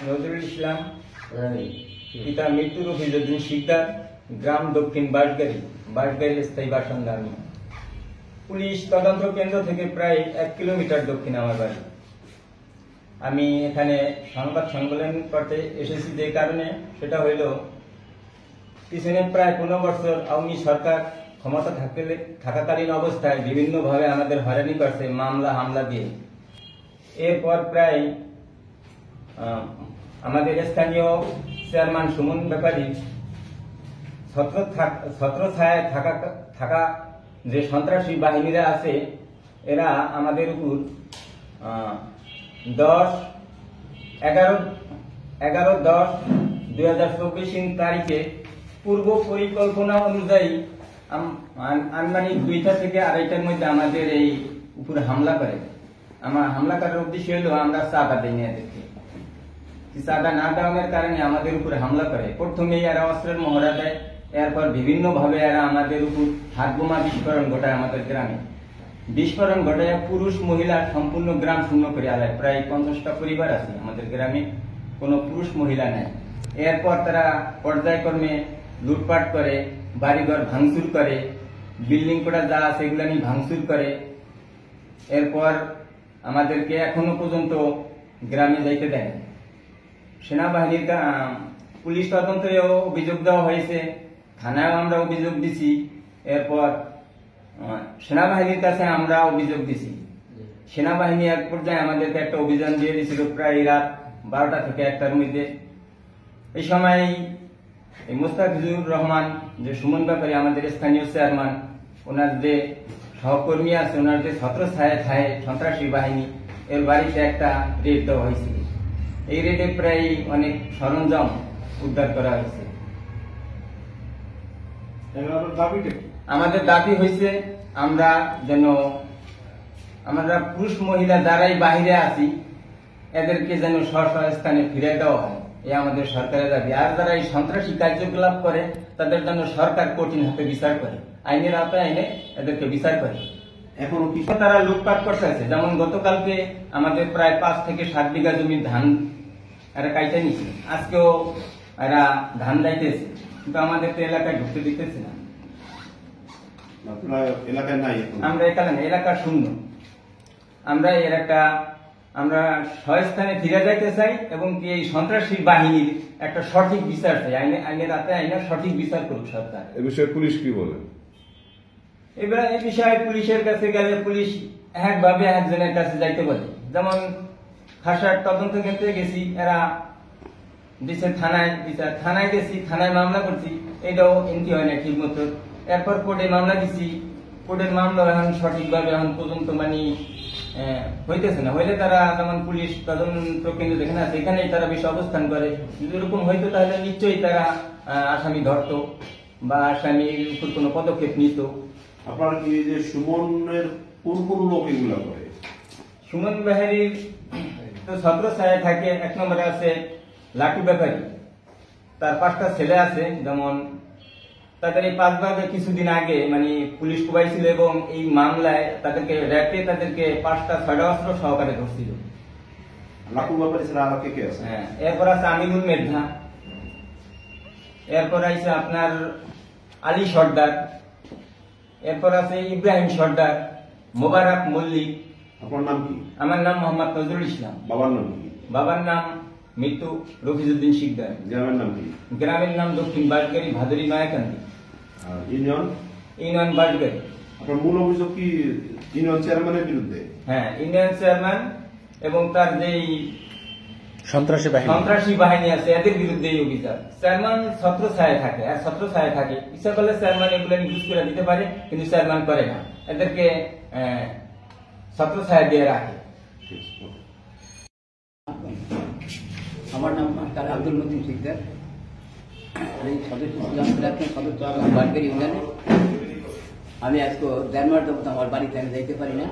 নজরুল ইসলাম, পিতা মৃত্যু রফিজউদ্দিন শিকদার, গ্রাম দক্ষিণ বাঁশগাড়ি স্থায়ী বাসিন্দা আমি। পুলিশ তদন্ত কেন্দ্র থেকে প্রায় 1 কিলোমিটার দক্ষিণে আমার বাড়ি। আমি এখানে সংবাদ সম্মেলন করতে এসেছি যে কারণে, সেটা হইল পিছনে প্রায় 15 বছর আওয়ামী সরকার ক্ষমতা থাকাকালীন অবস্থায় বিভিন্নভাবে আমাদের হয়রানি করছে মামলা হামলা দিয়ে। এরপর প্রায় আমাদের স্থানীয় চেয়ারম্যান সুমন ব্যাপারী ছত্রছায়ায় থাকা যে সন্ত্রাসী বাহিনীরা আছে, এরা আমাদের উপর 11/10/2024 তারিখে পূর্ব পরিকল্পনা অনুযায়ী আনুমানিক 2টা থেকে 2:30টার মধ্যে আমাদের এই উপরে হামলা করে। আমার হামলা করার উদ্দেশ্য হলো আমরা চাঁদা দিই না, এদেরকে চাঁদা না দেওয়ার কারণে আমাদের উপরে হামলা করে। প্রথমে এরা অস্ত্রের মহড়া দেয়, এরপর বিভিন্ন ভাবে এরা আমাদের উপর হাত বোমা বিস্ফোরণ ঘটায়। আমাদের গ্রামে বিস্ফোরণ ঘটায় পুরুষ মহিলা সম্পূর্ণ গ্রাম শূন্য করে আলায়। প্রায় 50টা পরিবার আছে আমাদের গ্রামে, কোনো পুরুষ মহিলা নাই। এরপর তারা পর্যায়ক্রমে লুটপাট করে, বাড়িঘর ভাঙচুর করে, বিল্ডিং কোটা যা আছে এগুলো নিয়ে ভাঙচুর করে। এরপর আমাদেরকে এখনো পর্যন্ত গ্রামে যাইতে দেয়। সেনাবাহিনীর পুলিশ তদন্তেও অভিযোগ দেওয়া হয়েছে, থানায় আমরা অভিযোগ দিছি। এরপর সেনাবাহিনীর কাছে আমরা অভিযোগ দিছি। সেনাবাহিনী এক পর্যায়ে আমাদেরকে একটা অভিযান দিয়ে দিয়েছিল প্রায় রাত 12টা থেকে 1টার মধ্যে। এই সময় মোস্তাফিজুর রহমান, যে সুমন ব্যাপারী আমাদের স্থানীয় চেয়ারম্যান, ওনার যে সহকর্মী আছে, ওনার যে ছত্রছায়ায় সন্ত্রাসী বাহিনী, এর বাড়িতে একটা রেড দেওয়া হয়েছিল। এই রেডে প্রায় অনেক সরঞ্জাম উদ্ধার করা হয়েছে। আমাদের দাবি হয়েছে আমরা পুরুষ মহিলা যারাই বাহিরে আছি এদেরকে যেন স্ব স্থানে ফিরে দেওয়া হয়, এই আমাদের সরকারের দাবি। আর যারা এই সন্ত্রাসী কার্যকলাপ করে তাদের জন্য সরকার কঠিন হাতে বিচার করে, আইনের আওতায় আইনে এদেরকে বিচার করে। এখন তারা লুটপাট করতে আছে, যেমন গতকালকে আমাদের প্রায় 5 থেকে 7 বিঘা জমির ধান এরা কাইটে নিচ্ছে। আজকেও এরা ধান যাইতেছে, কিন্তু আমাদের তো এলাকায় ঢুকতে দিতেছে না। আমরা এলাকা শূন্য। আমরা স্বস্থানে ফিরে যাইতে চাই এবং এই সন্ত্রাসী বাহিনীর একটা সঠিক বিচার চাই। আইনের আওতায় আইনের সঠিক বিচার করুক সরকার। এ বিষয়ে পুলিশ কি বলে? এবার এই বিষয়ে পুলিশের কাছে গেলে পুলিশ একভাবে একজনের কাছে যাইতে বলে। যেমন খাসার তদন্ত কেন্দ্রে গেছি, এরা দিচ্ছে থানায় বিচার, থানায় গেছি, থানায় মামলা করছি, এটাও এন্ট্রি হয় না ঠিক মতো। এরপর কোর্টে মামলা দিচ্ছি, কোর্টের মামলা এখন সঠিকভাবে এখন পর্যন্ত হইতেছে না। হইলে তারা যেমন পুলিশ তদন্ত কেন্দ্র যেখানে আছে এখানেই তারা বেশি অবস্থান করে। যদি এরকম হইতো তাহলে নিশ্চয়ই তারা আসামি ধরতো বা আসামির উপর কোনো পদক্ষেপ নিত। আপনার কি যে সুমনের কোন লোক এগুলা করে? সুমন বাহিনীর তো ছত্রছায়ায় থাকে। 1 নম্বরে আছে লাটু ব্যাপারী, তার 5টা ছেলে আছে। যেমন তাদের এই 5 ভাগে কিছুদিন আগে পুলিশ কুবাইছিল এবং এই মামলায় তাদেরকে র্যাপে 5টা 6টা অস্ত্র সহকারে ধরছিল। লাটু ব্যাপারী ছাড়া আর কে আছে? হ্যাঁ, এরপর আছে আমিনুল মেধা, এরপর আছে আপনার আলী সর্দার, এরপর আছে ইব্রাহিম সর্দার, মোবারক মল্লিক। আপনার নাম কি? আমার নাম মোহাম্মদ নজরুল ইসলাম। বাবার নাম কি? বাবার নাম মৃত্যু রফিজউদ্দিন শিকদার। গ্রামের নাম কি? গ্রামের নাম দক্ষিণ বাঁশগাড়ি, ভাদুরী নয়াকান্দি। ইউনিয়ন বাঁশগাড়ি। আপনার মূল অভিযোগ কি ইউনিয়ন চেয়ারম্যানের বিরুদ্ধে? হ্যাঁ, ইউনিয়ন চেয়ারম্যান এবং তার যে সন্ত্রাসী বাহিনী আছে এদের বিরুদ্ধে এই অভিযোগ। চেয়ারম্যান ছত্রছায়ায় থাকে, আর ছত্রছায়ায় থাকে, ইচ্ছা করলে চেয়ারম্যান এগুলো ইউজ করে দিতে পারে, কিন্তু চেয়ারম্যান করে না, এদেরকে ছত্রছায়া দিয়ে রাখে। আমার নাম আব্দুল মতিন শিকদার। আমি সদস্য বাঁশগাড়ি ইউনিয়নে। আমি আজকে 1.5 মাস যাবত আমার বাড়িতে আমি যাইতে পারি না।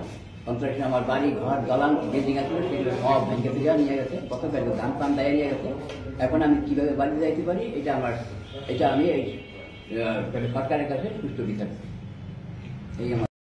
সন্ত্রাসী আমার বাড়ি ঘর দলান বিল্ডিং আছে সেগুলো সব ভেঙে ফেলে নিয়ে গেছে, কত ধান পান দায় নিয়ে গেছে। এখন আমি কিভাবে বাড়িতে যাইতে পারি এটা আমি সরকারের কাছে সুষ্ঠু বিচার। এই আমার